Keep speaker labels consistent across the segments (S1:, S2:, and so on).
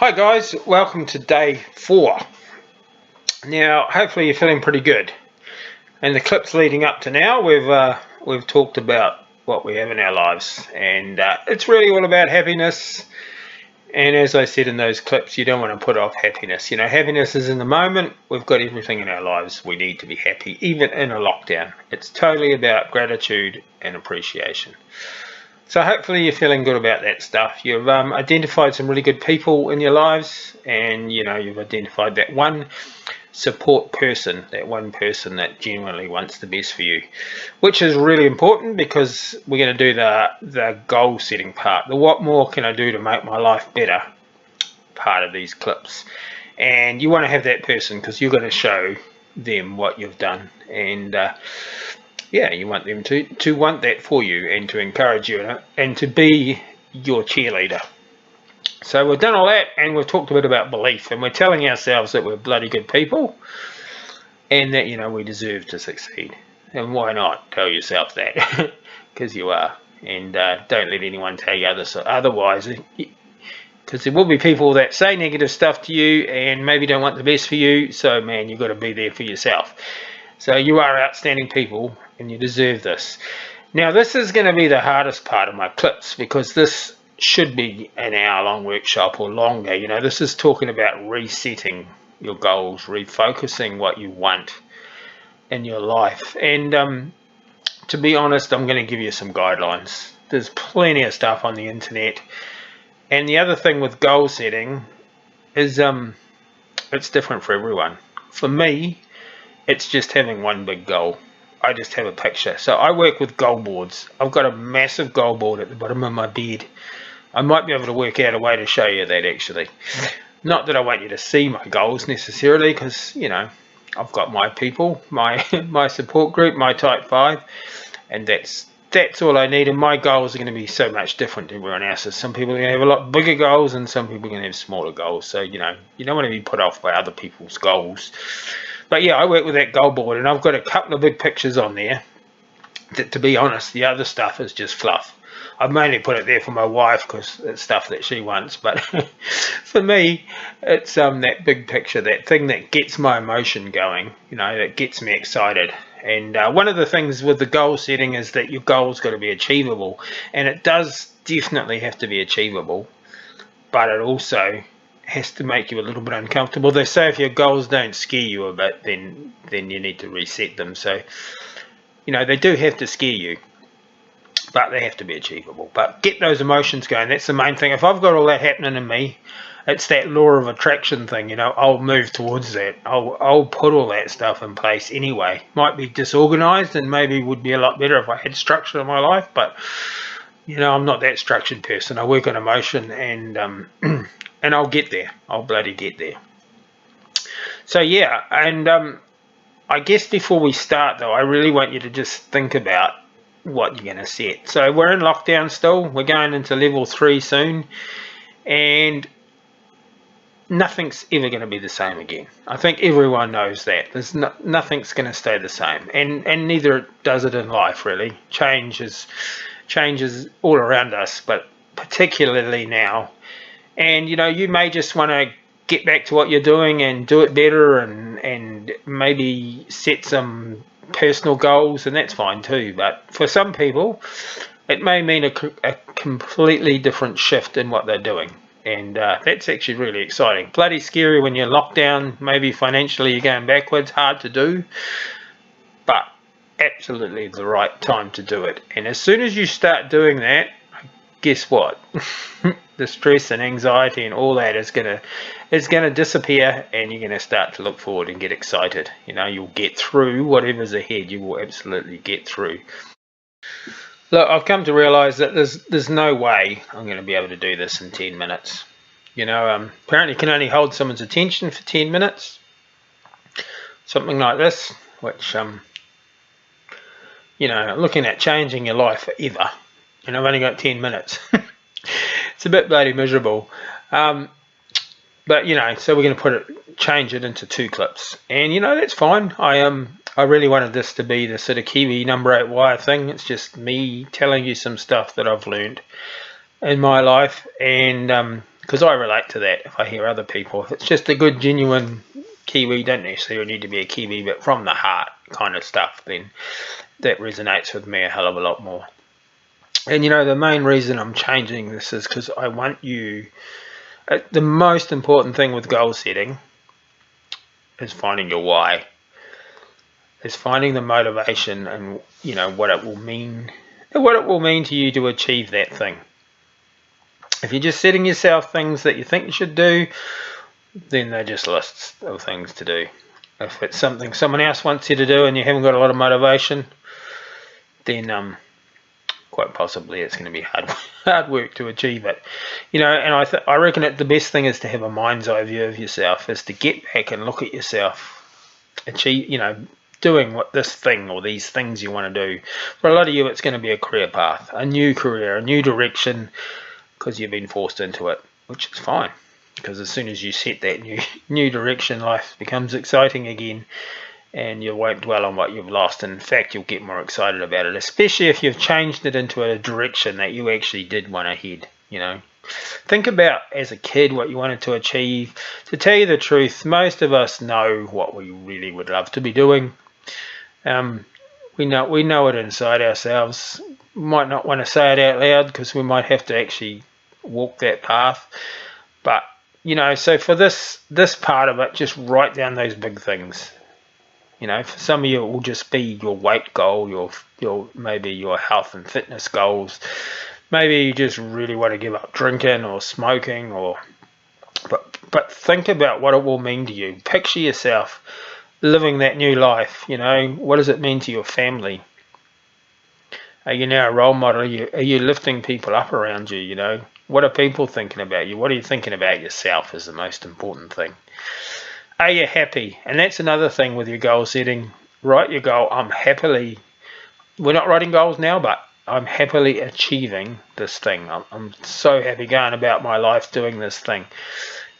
S1: Hi guys, welcome to day 4. Now hopefully you're feeling pretty good, and the clips leading up to now we've talked about what we have in our lives, and it's really all about happiness. And as I said in those clips, you don't want to put off happiness. You know, happiness is in the moment. We've got everything in our lives we need to be happy, even in a lockdown. It's totally about gratitude and appreciation. So hopefully you're feeling good about that stuff. You've identified some really good people in your lives, and you've identified that one support person, that one person that genuinely wants the best for you, which is really important because we're going to do the goal setting part, the what more can I do to make my life better part of these clips. And you want to have that person because you're going to show them what you've done, and you want them to want that for you and to encourage you and to be your cheerleader. So we've done all that, and we've talked a bit about belief, and we're telling ourselves that we're bloody good people and that we deserve to succeed. And why not tell yourself that? Because you are. And don't let anyone tell you otherwise, because there will be people that say negative stuff to you and maybe don't want the best for you. So man, you've got to be there for yourself. So you are outstanding people, and you deserve this. Now this is going to be the hardest part of my clips, because this should be an hour-long workshop or longer. This is talking about resetting your goals, refocusing what you want in your life. And to be honest, I'm going to give you some guidelines. There's plenty of stuff on the internet. And the other thing with goal setting is it's different for everyone. For me, it's just having one big goal. I just have a picture. So I work with goal boards. I've got a massive goal board at the bottom of my bed. I might be able to work out a way to show you that, actually. Not that I want you to see my goals necessarily, because I've got my people, my support group, my type 5, and that's all I need. And my goals are going to be so much different to everyone else's. Some people are going to have a lot bigger goals, and some people are going to have smaller goals. So you don't want to be put off by other people's goals. But yeah, I work with that goal board, and I've got a couple of big pictures on there. To be honest, the other stuff is just fluff. I've mainly put it there for my wife because it's stuff that she wants. But for me, it's that big picture, that thing that gets my emotion going, that gets me excited. And one of the things with the goal setting is that your goal's got to be achievable. And it does definitely have to be achievable, but it also has to make you a little bit uncomfortable. They say if your goals don't scare you a bit, then you need to reset them. So, they do have to scare you, but they have to be achievable. But get those emotions going. That's the main thing. If I've got all that happening in me, it's that law of attraction thing. I'll move towards that. I'll put all that stuff in place anyway. Might be disorganized, and maybe would be a lot better if I had structure in my life, but I'm not that structured person. I work on emotion, and and I'll get there. I'll bloody get there. So yeah, and I guess before we start though, I really want you to just think about what you're going to set. So we're in lockdown still. We're going into level 3 soon, and nothing's ever going to be the same again. I think everyone knows that. There's nothing's going to stay the same, and neither does it in life really. Changes all around us, but particularly now. And you may just want to get back to what you're doing and do it better, and maybe set some personal goals, and that's fine too. But for some people, it may mean a completely different shift in what they're doing, and that's actually really exciting. Bloody scary when you're locked down. Maybe financially you're going backwards, hard to do, but absolutely the right time to do it. And as soon as you start doing that, guess what? The stress and anxiety and all that is gonna disappear, and you're gonna start to look forward and get excited. You'll get through whatever's ahead. You will absolutely get through. Look, I've come to realize that there's no way I'm going to be able to do this in 10 minutes. Apparently you can only hold someone's attention for 10 minutes. Something like this, which looking at changing your life forever. I've only got 10 minutes. It's a bit bloody miserable. But so we're going to change it into 2 clips. And that's fine. I really wanted this to be the sort of Kiwi number 8 wire thing. It's just me telling you some stuff that I've learned in my life, and because I relate to that. If I hear other people, if it's just a good, genuine Kiwi, don't necessarily need to be a Kiwi, but from the heart kind of stuff, then that resonates with me a hell of a lot more. And the main reason I'm changing this is because I want you. The most important thing with goal setting is finding your why. Is finding the motivation and what it will mean to you to achieve that thing. If you're just setting yourself things that you think you should do, then they're just lists of things to do. If it's something someone else wants you to do and you haven't got a lot of motivation, then quite possibly it's going to be hard work to achieve it. And I reckon the best thing is to have a mind's eye view of yourself, is to get back and look at yourself, doing what this thing or these things you want to do. For a lot of you, it's going to be a career path, a new career, a new direction, because you've been forced into it, which is fine. Because as soon as you set that new direction, life becomes exciting again, and you won't dwell on what you've lost. In fact, you'll get more excited about it, especially if you've changed it into a direction that you actually did want to head. Think about as a kid what you wanted to achieve. To tell you the truth, most of us know what we really would love to be doing. We know it inside ourselves. Might not want to say it out loud because we might have to actually walk that path. But so for this part of it, just write down those big things. For some of you, it will just be your weight goal, your maybe your health and fitness goals. Maybe you just really want to give up drinking or smoking, but think about what it will mean to you. Picture yourself living that new life. What does it mean to your family? Are you now a role model? Are you lifting people up around you? What are people thinking about you? What are you thinking about yourself is the most important thing. Are you happy? And that's another thing with your goal setting. Write your goal. We're not writing goals now, but I'm happily achieving this thing. I'm so happy going about my life doing this thing.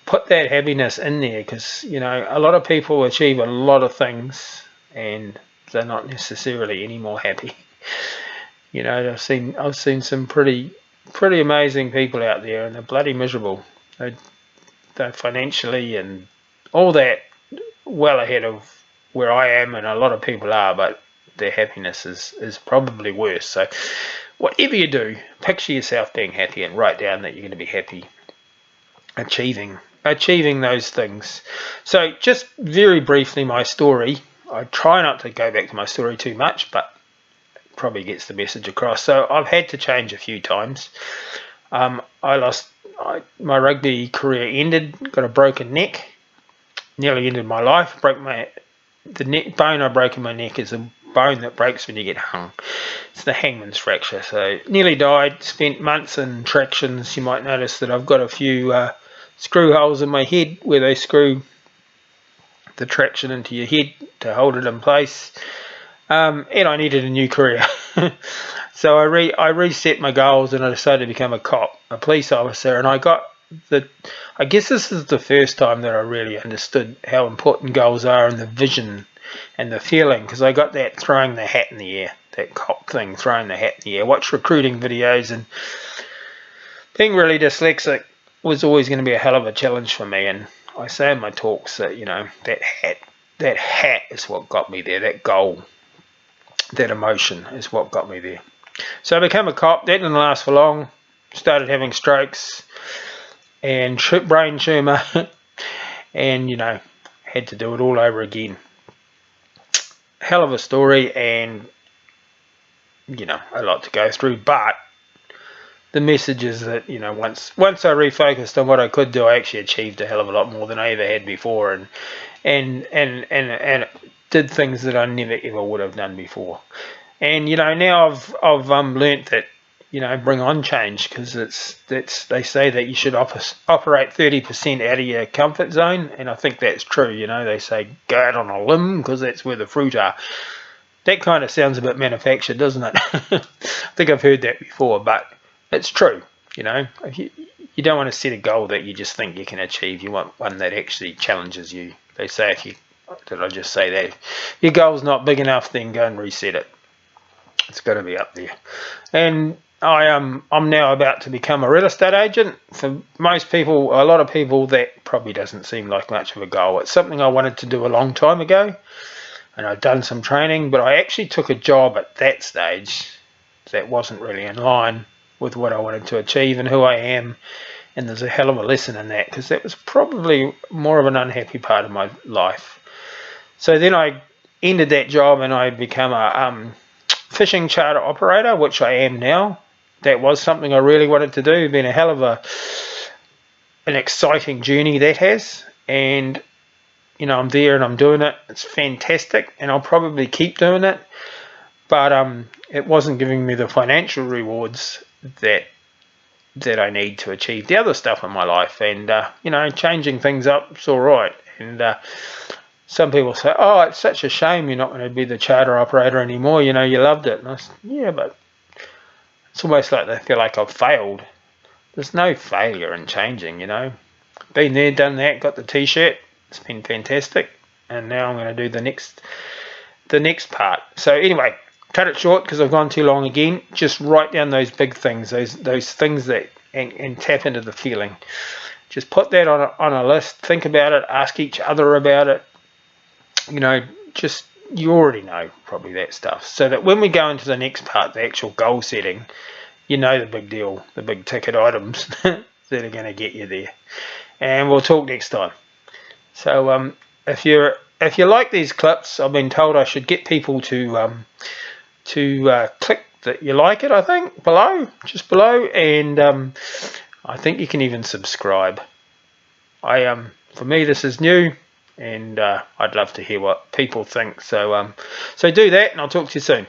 S1: Put that happiness in there, because a lot of people achieve a lot of things and they're not necessarily any more happy. I've seen some pretty amazing people out there, and they're bloody miserable. They're financially and all that well ahead of where I am, and a lot of people are, but their happiness is probably worse. So whatever you do, picture yourself being happy and write down that you're going to be happy achieving those things. So just very briefly, my story. I try not to go back to my story too much, but it probably gets the message across. So I've had to change a few times. My rugby career ended, got a broken neck, nearly ended my life. The neck bone I broke in my neck is a bone that breaks when you get hung. It's the hangman's fracture. So nearly died, spent months in tractions. You might notice that I've got a few screw holes in my head where they screw the traction into your head to hold it in place. And I needed a new career. So I reset my goals, and I decided to become a police officer. And I guess this is the first time that I really understood how important goals are, and the vision and the feeling, because I got that throwing the hat in the air, that cop thing, throwing the hat in the air. Watch recruiting videos, and being really dyslexic was always going to be a hell of a challenge for me. And I say in my talks that that hat is what got me there. That goal, that emotion is what got me there. So I became a cop. That didn't last for long. Started having strokes and brain tumour, and had to do it all over again. Hell of a story, and a lot to go through, but the message is that once I refocused on what I could do, I actually achieved a hell of a lot more than I ever had before, and did things that I never ever would have done before. And now I've learnt that bring on change, because they say that you should operate 30% out of your comfort zone, and I think that's true. They say go out on a limb because that's where the fruit are. That kind of sounds a bit manufactured, doesn't it? I think I've heard that before, but it's true. You don't want to set a goal that you just think you can achieve. You want one that actually challenges you. They say did I just say that? If your goal's not big enough, then go and reset it. It's got to be up there. And I'm now about to become a real estate agent. For most people, a lot of people, that probably doesn't seem like much of a goal. It's something I wanted to do a long time ago, and I've done some training, but I actually took a job at that stage that wasn't really in line with what I wanted to achieve and who I am. And there's a hell of a lesson in that, because that was probably more of an unhappy part of my life. So then I ended that job and I became a fishing charter operator, which I am now. That was something I really wanted to do. It's been a hell of an exciting journey that has, and I'm there and I'm doing it. It's fantastic, and I'll probably keep doing it. But it wasn't giving me the financial rewards that I need to achieve the other stuff in my life. And changing things up is all right. And some people say, "Oh, it's such a shame you're not going to be the charter operator anymore. You loved it." And I said, "Yeah, but it's almost like they feel like I've failed." There's no failure in changing. Been there, done that, got the T-shirt. It's been fantastic, and now I'm going to do the next part. So anyway, cut it short because I've gone too long again. Just write down those big things, those things that, and tap into the feeling. Just put that on a list. Think about it. Ask each other about it. You already know probably that stuff. So that when we go into the next part, the actual goal setting, the big deal, the big ticket items that are going to get you there. And we'll talk next time. So if you like these clips, I've been told I should get people to click that you like it, I think, just below, and I think you can even subscribe. For me, this is new, and I'd love to hear what people think. So do that, and I'll talk to you soon.